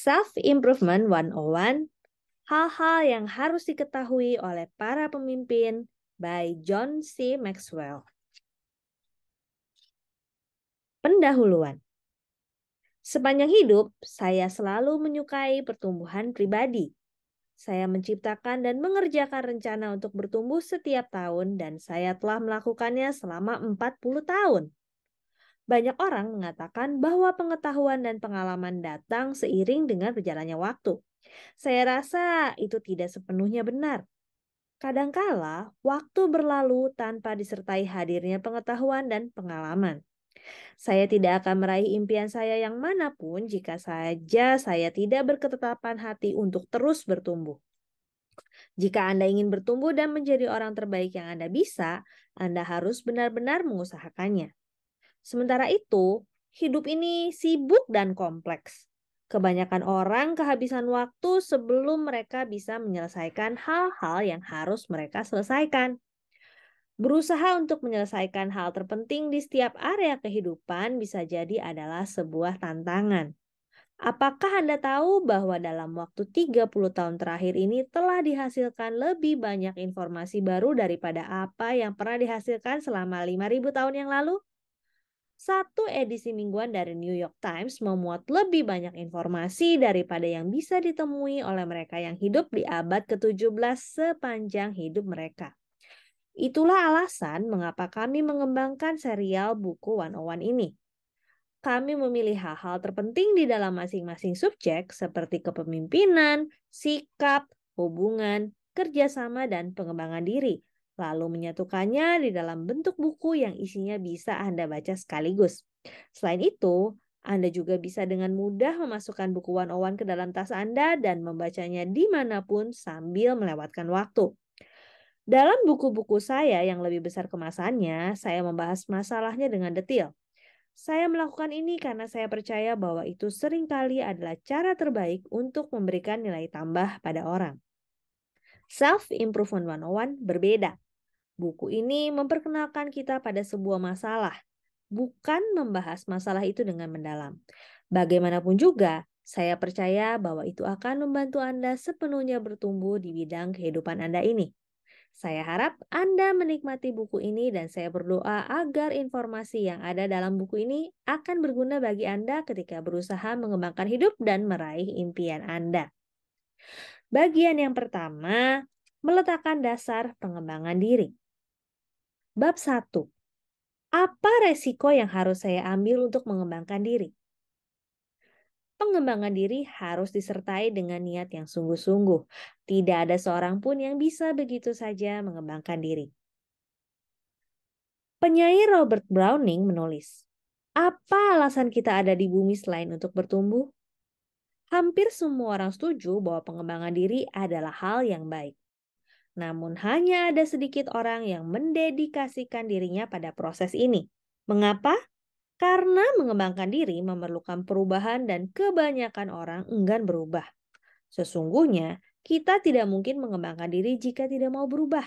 Self-Improvement 101, hal-hal yang harus diketahui oleh para pemimpin by John C. Maxwell. Pendahuluan. Sepanjang hidup, saya selalu menyukai pertumbuhan pribadi. Saya menciptakan dan mengerjakan rencana untuk bertumbuh setiap tahun dan saya telah melakukannya selama 40 tahun. Banyak orang mengatakan bahwa pengetahuan dan pengalaman datang seiring dengan berjalannya waktu. Saya rasa itu tidak sepenuhnya benar. Kadangkala, waktu berlalu tanpa disertai hadirnya pengetahuan dan pengalaman. Saya tidak akan meraih impian saya yang manapun jika saja saya tidak berketetapan hati untuk terus bertumbuh. Jika Anda ingin bertumbuh dan menjadi orang terbaik yang Anda bisa, Anda harus benar-benar mengusahakannya. Sementara itu, hidup ini sibuk dan kompleks. Kebanyakan orang kehabisan waktu sebelum mereka bisa menyelesaikan hal-hal yang harus mereka selesaikan. Berusaha untuk menyelesaikan hal terpenting di setiap area kehidupan bisa jadi adalah sebuah tantangan. Apakah Anda tahu bahwa dalam waktu 30 tahun terakhir ini telah dihasilkan lebih banyak informasi baru daripada apa yang pernah dihasilkan selama 5.000 tahun yang lalu? Satu edisi mingguan dari New York Times memuat lebih banyak informasi daripada yang bisa ditemui oleh mereka yang hidup di abad ke-17 sepanjang hidup mereka. Itulah alasan mengapa kami mengembangkan serial buku 101 ini. Kami memilih hal-hal terpenting di dalam masing-masing subjek seperti kepemimpinan, sikap, hubungan, kerjasama, dan pengembangan diri, lalu menyatukannya di dalam bentuk buku yang isinya bisa Anda baca sekaligus. Selain itu, Anda juga bisa dengan mudah memasukkan buku 101 ke dalam tas Anda dan membacanya dimanapun sambil melewatkan waktu. Dalam buku-buku saya yang lebih besar kemasannya, saya membahas masalahnya dengan detail. Saya melakukan ini karena saya percaya bahwa itu seringkali adalah cara terbaik untuk memberikan nilai tambah pada orang. Self-Improvement 101 berbeda. Buku ini memperkenalkan kita pada sebuah masalah, bukan membahas masalah itu dengan mendalam. Bagaimanapun juga, saya percaya bahwa itu akan membantu Anda sepenuhnya bertumbuh di bidang kehidupan Anda ini. Saya harap Anda menikmati buku ini dan saya berdoa agar informasi yang ada dalam buku ini akan berguna bagi Anda ketika berusaha mengembangkan hidup dan meraih impian Anda. Bagian yang pertama, meletakkan dasar pengembangan diri. Bab 1. Apa resiko yang harus saya ambil untuk mengembangkan diri? Pengembangan diri harus disertai dengan niat yang sungguh-sungguh. Tidak ada seorang pun yang bisa begitu saja mengembangkan diri. Penyair Robert Browning menulis, "Apa alasan kita ada di bumi selain untuk bertumbuh?" Hampir semua orang setuju bahwa pengembangan diri adalah hal yang baik. Namun hanya ada sedikit orang yang mendedikasikan dirinya pada proses ini. Mengapa? Karena mengembangkan diri memerlukan perubahan dan kebanyakan orang enggan berubah. Sesungguhnya, kita tidak mungkin mengembangkan diri jika tidak mau berubah.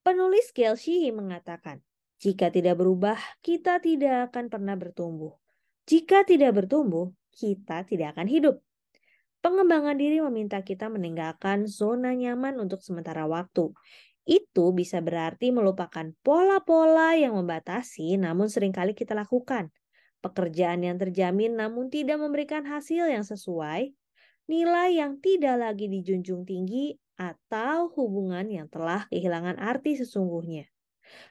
Penulis Gail Sheehy mengatakan, jika tidak berubah, kita tidak akan pernah bertumbuh. Jika tidak bertumbuh, kita tidak akan hidup. Pengembangan diri meminta kita meninggalkan zona nyaman untuk sementara waktu. Itu bisa berarti melupakan pola-pola yang membatasi namun seringkali kita lakukan. Pekerjaan yang terjamin namun tidak memberikan hasil yang sesuai, nilai yang tidak lagi dijunjung tinggi, atau hubungan yang telah kehilangan arti sesungguhnya.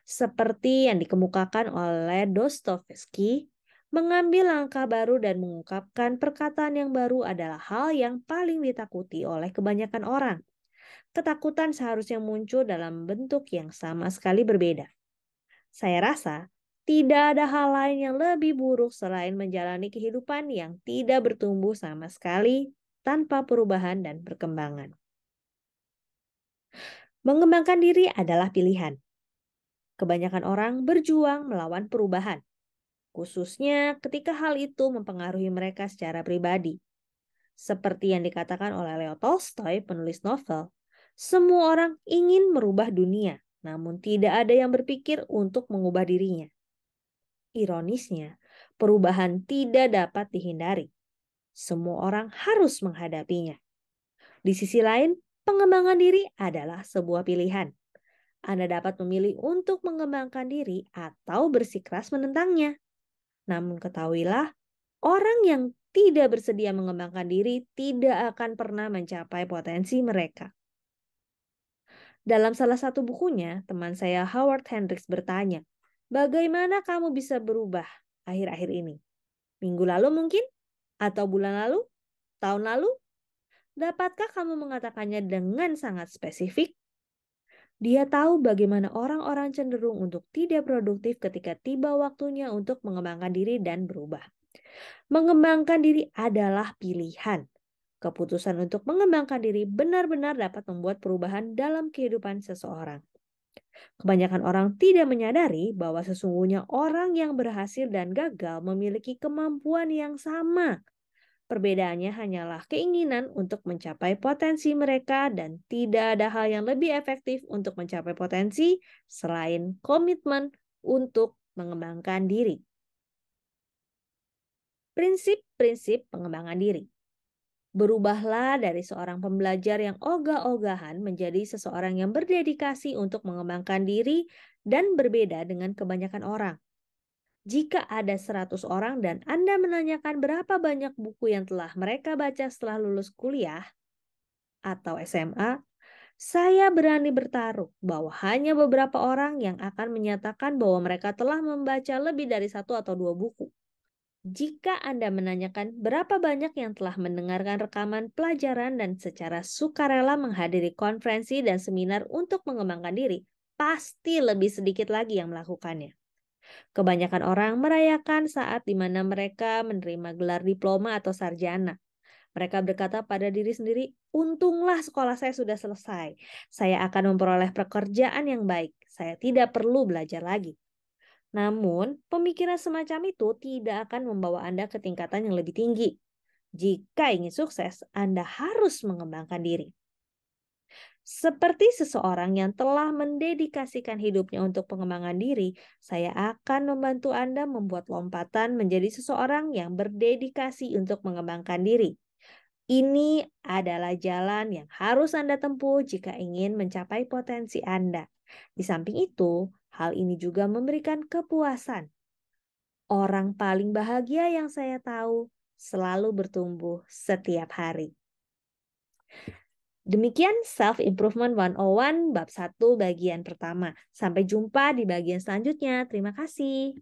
Seperti yang dikemukakan oleh Dostoevsky, mengambil langkah baru dan mengungkapkan perkataan yang baru adalah hal yang paling ditakuti oleh kebanyakan orang. Ketakutan seharusnya muncul dalam bentuk yang sama sekali berbeda. Saya rasa tidak ada hal lain yang lebih buruk selain menjalani kehidupan yang tidak bertumbuh sama sekali tanpa perubahan dan perkembangan. Mengembangkan diri adalah pilihan. Kebanyakan orang berjuang melawan perubahan, khususnya ketika hal itu mempengaruhi mereka secara pribadi. Seperti yang dikatakan oleh Leo Tolstoy, penulis novel, semua orang ingin merubah dunia, namun tidak ada yang berpikir untuk mengubah dirinya. Ironisnya, perubahan tidak dapat dihindari. Semua orang harus menghadapinya. Di sisi lain, pengembangan diri adalah sebuah pilihan. Anda dapat memilih untuk mengembangkan diri atau bersikeras menentangnya. Namun ketahuilah, orang yang tidak bersedia mengembangkan diri tidak akan pernah mencapai potensi mereka. Dalam salah satu bukunya, teman saya Howard Hendricks bertanya, "Bagaimana kamu bisa berubah akhir-akhir ini? Minggu lalu mungkin? Atau bulan lalu? Tahun lalu? Dapatkah kamu mengatakannya dengan sangat spesifik?" Dia tahu bagaimana orang-orang cenderung untuk tidak produktif ketika tiba waktunya untuk mengembangkan diri dan berubah. Mengembangkan diri adalah pilihan. Keputusan untuk mengembangkan diri benar-benar dapat membuat perubahan dalam kehidupan seseorang. Kebanyakan orang tidak menyadari bahwa sesungguhnya orang yang berhasil dan gagal memiliki kemampuan yang sama. Perbedaannya hanyalah keinginan untuk mencapai potensi mereka dan tidak ada hal yang lebih efektif untuk mencapai potensi selain komitmen untuk mengembangkan diri. Prinsip-prinsip pengembangan diri. Berubahlah dari seorang pembelajar yang ogah-ogahan menjadi seseorang yang berdedikasi untuk mengembangkan diri dan berbeda dengan kebanyakan orang. Jika ada 100 orang dan Anda menanyakan berapa banyak buku yang telah mereka baca setelah lulus kuliah atau SMA, saya berani bertaruh bahwa hanya beberapa orang yang akan menyatakan bahwa mereka telah membaca lebih dari 1 atau 2 buku. Jika Anda menanyakan berapa banyak yang telah mendengarkan rekaman pelajaran dan secara sukarela menghadiri konferensi dan seminar untuk mengembangkan diri, pasti lebih sedikit lagi yang melakukannya. Kebanyakan orang merayakan saat di mana mereka menerima gelar diploma atau sarjana. Mereka berkata pada diri sendiri, "Untunglah sekolah saya sudah selesai. Saya akan memperoleh pekerjaan yang baik. Saya tidak perlu belajar lagi." Namun, pemikiran semacam itu tidak akan membawa Anda ke tingkatan yang lebih tinggi. Jika ingin sukses, Anda harus mengembangkan diri. Seperti seseorang yang telah mendedikasikan hidupnya untuk pengembangan diri, saya akan membantu Anda membuat lompatan menjadi seseorang yang berdedikasi untuk mengembangkan diri. Ini adalah jalan yang harus Anda tempuh jika ingin mencapai potensi Anda. Di samping itu, hal ini juga memberikan kepuasan. Orang paling bahagia yang saya tahu selalu bertumbuh setiap hari. Demikian Self Improvement 101 bab 1 bagian pertama. Sampai jumpa di bagian selanjutnya. Terima kasih.